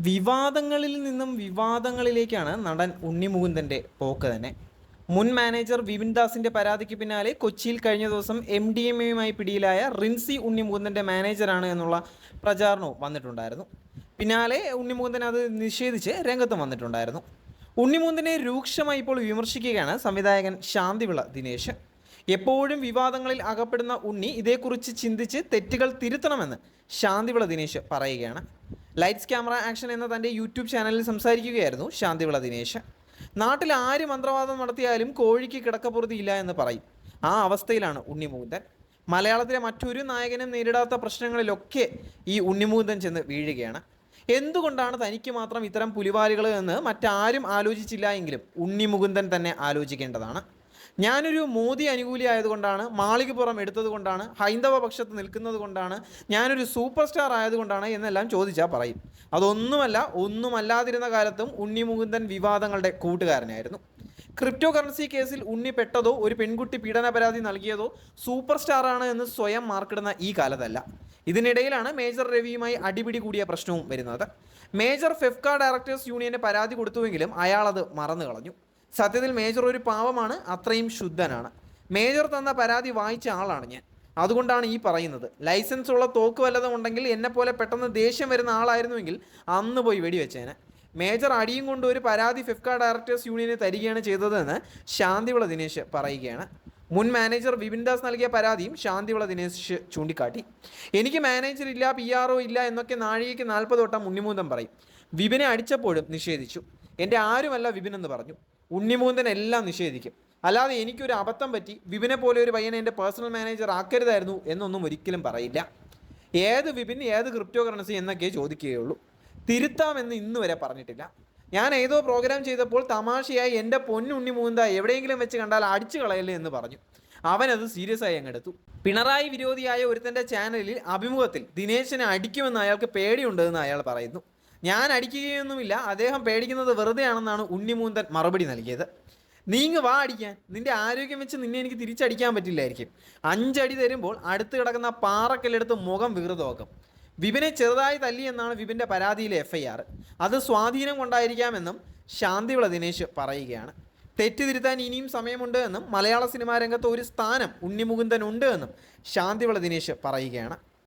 വിവാദങ്ങളിൽ നിന്നും വിവാദങ്ങളിലേക്കാണ് നടൻ ഉണ്ണി മുകുന്ദൻ്റെ പോക്ക് തന്നെ. മുൻ മാനേജർ വിപിൻ ദാസിന്റെ പരാതിക്ക് പിന്നാലെ കൊച്ചിയിൽ കഴിഞ്ഞ ദിവസം MDMA പിടിയിലായ റിൻസി ഉണ്ണി മുകുന്ദൻ്റെ മാനേജറാണ് എന്നുള്ള പ്രചാരണവും വന്നിട്ടുണ്ടായിരുന്നു. പിന്നാലെ ഉണ്ണി മുകുന്ദൻ അത് നിഷേധിച്ച് രംഗത്തും വന്നിട്ടുണ്ടായിരുന്നു. ഉണ്ണി മുകുന്ദനെ രൂക്ഷമായി ഇപ്പോൾ വിമർശിക്കുകയാണ് സംവിധായകൻ ശാന്തിവിള ദിനേശ്. എപ്പോഴും വിവാദങ്ങളിൽ അകപ്പെടുന്ന ഉണ്ണി ഇതേക്കുറിച്ച് ചിന്തിച്ച് തെറ്റുകൾ തിരുത്തണമെന്ന് ശാന്തിവിള ദിനേശ് പറയുകയാണ്. ലൈറ്റ്സ് ക്യാമറ ആക്ഷൻ എന്ന തൻ്റെ യൂട്യൂബ് ചാനലിൽ സംസാരിക്കുകയായിരുന്നു ശാന്തിവിള ദിനേശ്. നാട്ടിൽ ആര് മന്ത്രവാദം നടത്തിയാലും കോഴിക്ക് കിടക്കപ്പുറത്തിയില്ല എന്ന് പറയും. ആ അവസ്ഥയിലാണ് ഉണ്ണി മുകുന്ദൻ. മലയാളത്തിലെ മറ്റൊരു നായകനും നേരിടാത്ത പ്രശ്നങ്ങളിലൊക്കെ ഈ ഉണ്ണി മുകുന്ദൻ ചെന്ന് വീഴുകയാണ്. എന്തുകൊണ്ടാണ് തനിക്ക് മാത്രം ഇത്തരം പുലിവാലുകൾ എന്ന് മറ്റാരും ആലോചിച്ചില്ല എങ്കിലും ഉണ്ണി മുകുന്ദൻ തന്നെ ആലോചിക്കേണ്ടതാണ്. ഞാനൊരു മോദി അനുകൂലി ആയതുകൊണ്ടാണ്, മാളികപ്പുറം എടുത്തത് കൊണ്ടാണ്, ഹൈന്ദവ പക്ഷത്ത് നിൽക്കുന്നത് കൊണ്ടാണ്, ഞാനൊരു സൂപ്പർ സ്റ്റാർ ആയതുകൊണ്ടാണ് എന്നെല്ലാം ചോദിച്ചാൽ പറയും. അതൊന്നുമല്ല, ഒന്നുമല്ലാതിരുന്ന കാലത്തും ഉണ്ണി മുകുന്ദൻ വിവാദങ്ങളുടെ കൂട്ടുകാരനായിരുന്നു. ക്രിപ്റ്റോ കറൻസി കേസിൽ ഉണ്ണി പെട്ടതോ ഒരു പെൺകുട്ടി പീഡന പരാതി നൽകിയതോ സൂപ്പർ സ്റ്റാറാണ് എന്ന് സ്വയം മാർക്കിടുന്ന ഈ കാലത്തല്ല. ഇതിനിടയിലാണ് മേജർ രവിയുമായി അടിപിടി കൂടിയ പ്രശ്നവും വരുന്നത്. മേജർ ഫെഫ്ക ഡയറക്ടേഴ്സ് യൂണിയന് പരാതി കൊടുത്തുവെങ്കിലും അയാളത് മറന്നു കളഞ്ഞു. സത്യത്തിൽ മേജർ ഒരു പാവമാണ്, അത്രയും ശുദ്ധനാണ്. മേജർ തന്ന പരാതി വായിച്ച ആളാണ് ഞാൻ. അതുകൊണ്ടാണ് ഈ പറയുന്നത്. ലൈസൻസ് ഉള്ള തോക്ക് വല്ലതും ഉണ്ടെങ്കിൽ എന്നെപ്പോലെ പെട്ടെന്ന് ദേഷ്യം വരുന്ന ആളായിരുന്നുവെങ്കിൽ അന്ന് പോയി വെടിവെച്ചേനെ. മേജർ അടിയും കൊണ്ട് ഒരു പരാതി ഫിഫ്ക ഡയറക്ടേഴ്സ് യൂണിയന് തരികയാണ് ചെയ്തതെന്ന് ശാന്തിവിള ദിനേശ് പറയുകയാണ്. മുൻ മാനേജർ വിപിൻ ദാസ് നൽകിയ പരാതിയും ശാന്തിവിള ദിനേശ് ചൂണ്ടിക്കാട്ടി. എനിക്ക് മാനേജർ ഇല്ല, PRO ഇല്ല എന്നൊക്കെ നാഴികയ്ക്ക് 40 വട്ടം ഉണ്ണിമുകുന്ദൻ പറയും. വിപിനെ അടിച്ചപ്പോഴും നിഷേധിച്ചു. എൻ്റെ ആരുമല്ല വിപിൻ എന്ന് പറഞ്ഞു. ഉണ്ണി മുകുന്ദൻ എല്ലാം നിഷേധിക്കും. അല്ലാതെ എനിക്കൊരു അബദ്ധം പറ്റി, വിപിനെ പോലെ ഒരു പയ്യനെ എൻ്റെ പേഴ്സണൽ മാനേജർ ആക്കരുതായിരുന്നു എന്നൊന്നും ഒരിക്കലും പറയില്ല. ഏത് വിപിൻ, ഏത് ക്രിപ്റ്റോ കറൻസി എന്നൊക്കെ ചോദിക്കുകയുള്ളൂ. തിരുത്താമെന്ന് ഇന്ന് വരെ പറഞ്ഞിട്ടില്ല. ഞാൻ ഏതോ പ്രോഗ്രാം ചെയ്തപ്പോൾ തമാശയായി എൻ്റെ പൊന്നുണ്ണി മുകുന്ദ എവിടെയെങ്കിലും വെച്ച് കണ്ടാൽ അടിച്ചു കളയല്ലേ എന്ന് പറഞ്ഞു. അവനത് സീരിയസ് ആയി അങ്ങെടുത്തു. പിണറായി വിരോധിയായ ഒരുത്തൻ്റെ ചാനലിൽ അഭിമുഖത്തിൽ ദിനേശിനെ അടിക്കുമെന്ന് അയാൾക്ക് പേടിയുണ്ടെന്ന് അയാൾ പറയുന്നു. ഞാൻ അടിക്കുകയൊന്നുമില്ല, അദ്ദേഹം പേടിക്കുന്നത് വെറുതെയാണെന്നാണ് ഉണ്ണി മുകുന്ദൻ മറുപടി നൽകിയത്. നീങ്ങ് വാ അടിക്കാൻ, നിന്റെ ആരോഗ്യം വെച്ച് നിന്നെ എനിക്ക് തിരിച്ചടിക്കാൻ പറ്റില്ലായിരിക്കും. 5 അടി തരുമ്പോൾ അടുത്ത് കിടക്കുന്ന പാറക്കല്ലെടുത്ത് മുഖം വികൃതമാക്കും. വിപിനെ ചെറുതായി തല്ലിയെന്നാണ് വിപിൻ്റെ പരാതിയിലെ FIR. അത് സ്വാധീനം കൊണ്ടായിരിക്കാമെന്നും ശാന്തിവിള ദിനേശ് പറയുകയാണ്. തെറ്റുതിരുത്താൻ ഇനിയും സമയമുണ്ട് എന്നും മലയാള സിനിമാ രംഗത്ത് ഒരു സ്ഥാനം ഉണ്ണി മുകുന്ദൻ ഉണ്ട് എന്നും ശാന്തിവിള ദിനേശ് പറയുകയാണ്.